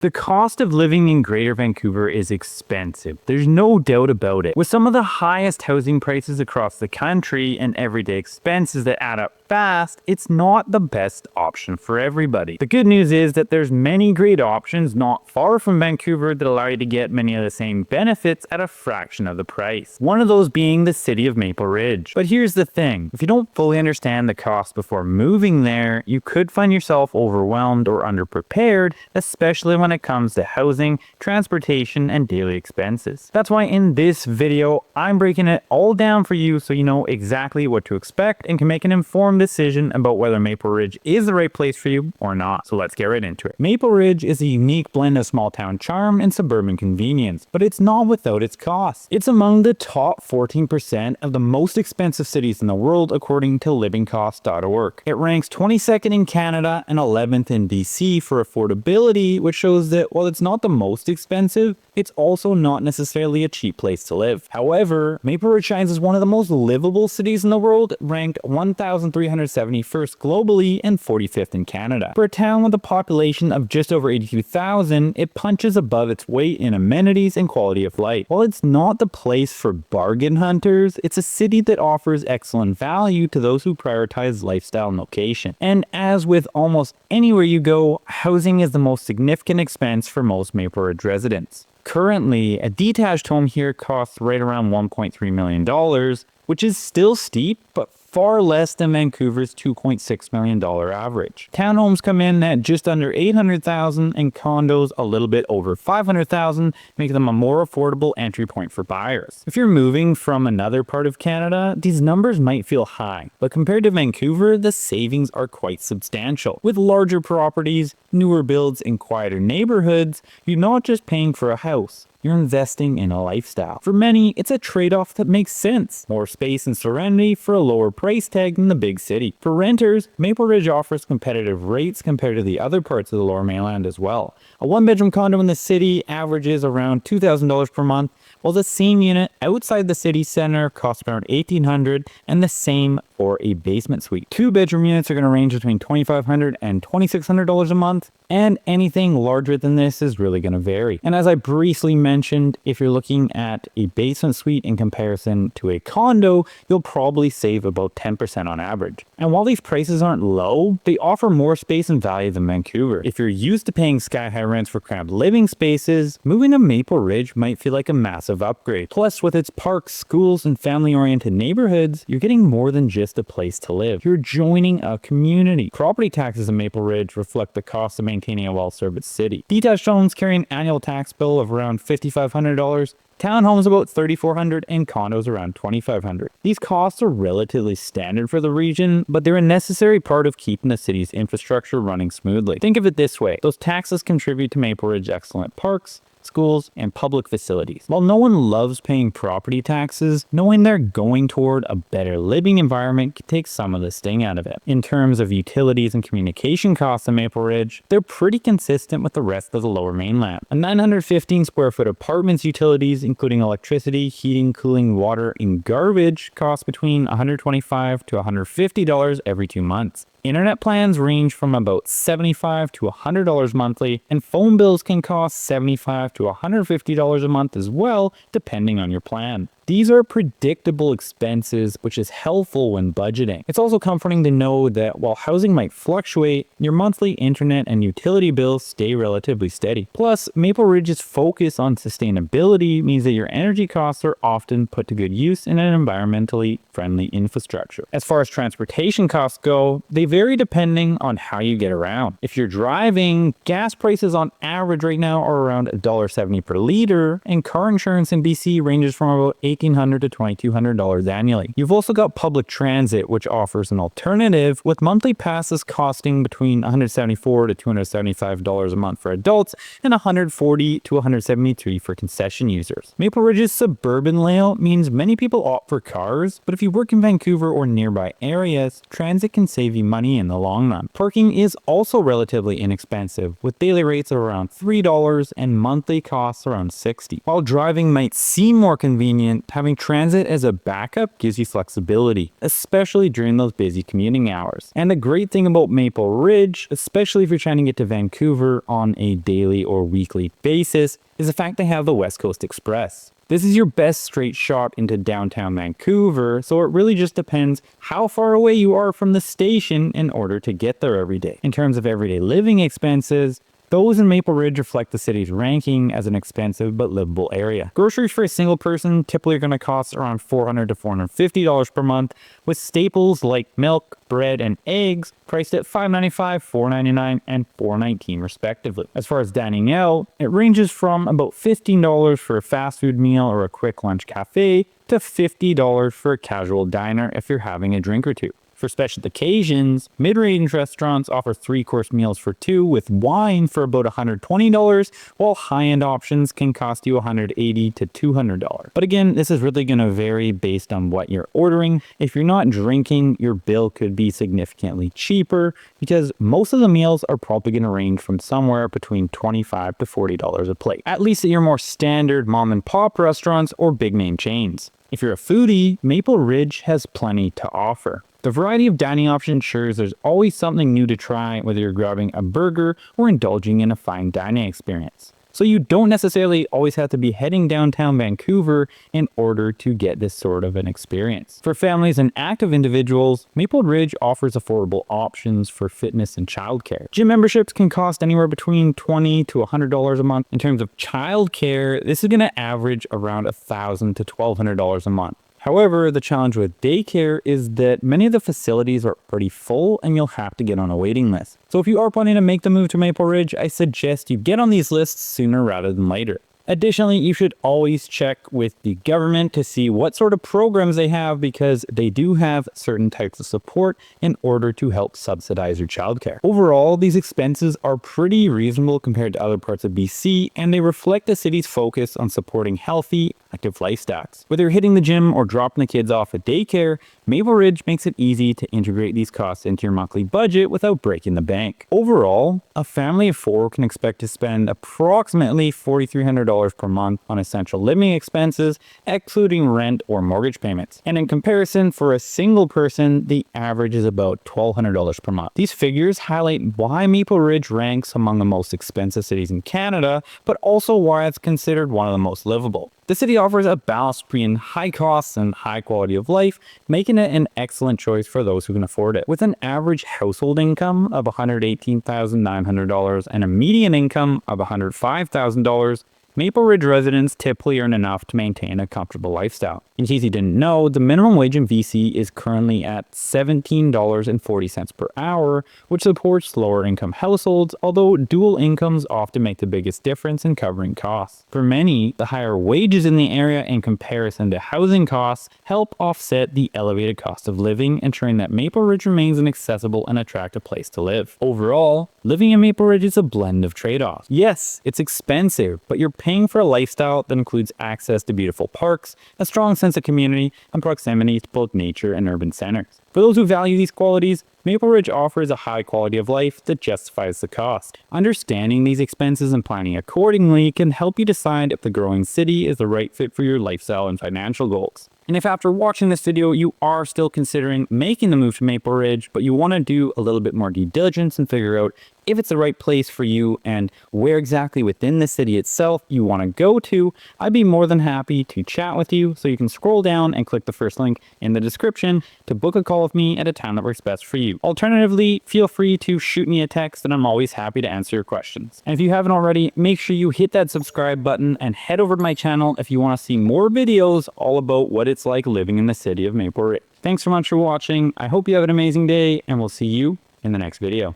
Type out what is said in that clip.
The cost of living in Greater Vancouver is expensive. There's no doubt about it. With some of the highest housing prices across the country and everyday expenses that add up fast, it's not the best option for everybody. The good news is that there's many great options not far from Vancouver that allow you to get many of the same benefits at a fraction of the price. One of those being the city of Maple Ridge. But here's the thing, if you don't fully understand the cost before moving there, you could find yourself overwhelmed or underprepared, especially when it comes to housing, transportation, and daily expenses. That's why in this video, I'm breaking it all down for you so you know exactly what to expect and can make an informed decision about whether Maple Ridge is the right place for you or not. So let's get right into it. Maple Ridge is a unique blend of small town charm and suburban convenience, but it's not without its costs. It's among the top 14% of the most expensive cities in the world according to livingcosts.org. It ranks 22nd in Canada and 11th in BC for affordability, which shows that while it's not the most expensive, it's also not necessarily a cheap place to live. However, Maple Ridge shines as one of the most livable cities in the world, ranked 1,371st globally and 45th in Canada. For a town with a population of just over 82,000, it punches above its weight in amenities and quality of life. While it's not the place for bargain hunters, it's a city that offers excellent value to those who prioritize lifestyle and location. And as with almost anywhere you go, housing is the most significant expense for most Maple Ridge residents. Currently, a detached home here costs right around $1.3 million, which is still steep, but far less than Vancouver's $2.6 million average. Townhomes come in at just under $800,000 and condos a little bit over $500,000, making them a more affordable entry point for buyers. If you're moving from another part of Canada, these numbers might feel high, but compared to Vancouver, the savings are quite substantial. With larger properties, newer builds, and quieter neighborhoods, you're not just paying for a house. You're investing in a lifestyle. For many, it's a trade-off that makes sense. More space and serenity for a lower price tag than the big city. For renters, Maple Ridge offers competitive rates compared to the other parts of the Lower Mainland as well. A one-bedroom condo in the city averages around $2,000 per month, while the same unit outside the city center costs around $1,800, and the same for a basement suite. Two-bedroom units are going to range between $2,500 and $2,600 a month, and anything larger than this is really going to vary. And as I briefly mentioned, if you're looking at a basement suite in comparison to a condo, you'll probably save about 10% on average. And while these prices aren't low, they offer more space and value than Vancouver. If you're used to paying sky-high rents for cramped living spaces, moving to Maple Ridge might feel like a massive upgrade. Plus, with its parks, schools, and family-oriented neighborhoods, you're getting more than just a place to live. You're joining a community. Property taxes in Maple Ridge reflect the cost of maintaining a well-serviced city. Detached homes carry an annual tax bill of around $5,500, townhomes about $3,400, and condos around $2,500. These costs are relatively standard for the region, but they're a necessary part of keeping the city's infrastructure running smoothly. Think of it this way, those taxes contribute to Maple Ridge's excellent parks, schools, and public facilities. While no one loves paying property taxes, knowing they're going toward a better living environment can take some of the sting out of it. In terms of utilities and communication costs in Maple Ridge, they're pretty consistent with the rest of the Lower Mainland. A 915 square foot apartment's utilities, including electricity, heating, cooling, water, and garbage, cost between $125 to $150 every 2 months. Internet plans range from about $75 to $100 monthly, and phone bills can cost $75 to $150 a month as well, depending on your plan. These are predictable expenses, which is helpful when budgeting. It's also comforting to know that while housing might fluctuate, your monthly internet and utility bills stay relatively steady. Plus, Maple Ridge's focus on sustainability means that your energy costs are often put to good use in an environmentally friendly infrastructure. As far as transportation costs go, they vary depending on how you get around. If you're driving, gas prices on average right now are around $1.70 per liter, and car insurance in BC ranges from about $1,800 to $2,200 annually. You've also got public transit, which offers an alternative, with monthly passes costing between $174 to $275 a month for adults and $140 to $173 for concession users. Maple Ridge's suburban layout means many people opt for cars, but if you work in Vancouver or nearby areas, transit can save you money money in the long run. Parking is also relatively inexpensive, with daily rates of around $3 and monthly costs around $60. While driving might seem more convenient, having transit as a backup gives you flexibility, especially during those busy commuting hours. And the great thing about Maple Ridge, especially if you're trying to get to Vancouver on a daily or weekly basis, is the fact they have the West Coast Express. This is your best straight shot into downtown Vancouver, so it really just depends how far away you are from the station in order to get there every day. In terms of everyday living expenses, those in Maple Ridge reflect the city's ranking as an expensive but livable area. Groceries for a single person typically are going to cost around $400 to $450 per month, with staples like milk, bread, and eggs priced at $5.95, $4.99, and $4.19 respectively. As far as dining out, it ranges from about $15 for a fast food meal or a quick lunch cafe to $50 for a casual diner if you're having a drink or two. For special occasions, mid-range restaurants offer 3-course meals for 2 with wine for about $120, while high-end options can cost you $180 to $200. But again, this is really going to vary based on what you're ordering. If you're not drinking, your bill could be significantly cheaper because most of the meals are probably going to range from somewhere between $25 to $40 a plate, at least at your more standard mom-and-pop restaurants or big-name chains. If you're a foodie, Maple Ridge has plenty to offer. The variety of dining options ensures there's always something new to try, whether you're grabbing a burger or indulging in a fine dining experience. So you don't necessarily always have to be heading downtown Vancouver in order to get this sort of an experience. For families and active individuals, Maple Ridge offers affordable options for fitness and childcare. Gym memberships can cost anywhere between $20 to $100 a month. In terms of childcare, this is going to average around $1,000 to $1,200 a month. However, the challenge with daycare is that many of the facilities are pretty full and you'll have to get on a waiting list. So if you are planning to make the move to Maple Ridge, I suggest you get on these lists sooner rather than later. Additionally, you should always check with the government to see what sort of programs they have, because they do have certain types of support in order to help subsidize your childcare. Overall, these expenses are pretty reasonable compared to other parts of BC, and they reflect the city's focus on supporting healthy, active lifestyles. Whether you're hitting the gym or dropping the kids off at daycare, Maple Ridge makes it easy to integrate these costs into your monthly budget without breaking the bank. Overall, a family of 4 can expect to spend approximately $4,300 per month on essential living expenses, excluding rent or mortgage payments. And in comparison, for a single person, the average is about $1,200 per month. These figures highlight why Maple Ridge ranks among the most expensive cities in Canada, but also why it's considered one of the most livable. The city offers a balance between high costs and high quality of life, making it an excellent choice for those who can afford it. With an average household income of $118,900 and a median income of $105,000, Maple Ridge residents typically earn enough to maintain a comfortable lifestyle. In case you didn't know, the minimum wage in BC is currently at $17.40 per hour, which supports lower income households, although dual incomes often make the biggest difference in covering costs. For many, the higher wages in the area in comparison to housing costs help offset the elevated cost of living, ensuring that Maple Ridge remains an accessible and attractive place to live. Overall, living in Maple Ridge is a blend of trade-offs. Yes, it's expensive, but you're paying for a lifestyle that includes access to beautiful parks, a strong sense of community, and proximity to both nature and urban centers. For those who value these qualities, Maple Ridge offers a high quality of life that justifies the cost. Understanding these expenses and planning accordingly can help you decide if the growing city is the right fit for your lifestyle and financial goals. And if after watching this video you are still considering making the move to Maple Ridge, but you want to do a little bit more due diligence and figure out if it's the right place for you and where exactly within the city itself you want to go to, I'd be more than happy to chat with you. So you can scroll down and click the first link in the description to book a call with me at a time that works best for you. Alternatively, feel free to shoot me a text and I'm always happy to answer your questions. And if you haven't already, make sure you hit that subscribe button and head over to my channel if you want to see more videos all about what it's like living in the city of Maple Ridge. Thanks so much for watching. I hope you have an amazing day and we'll see you in the next video.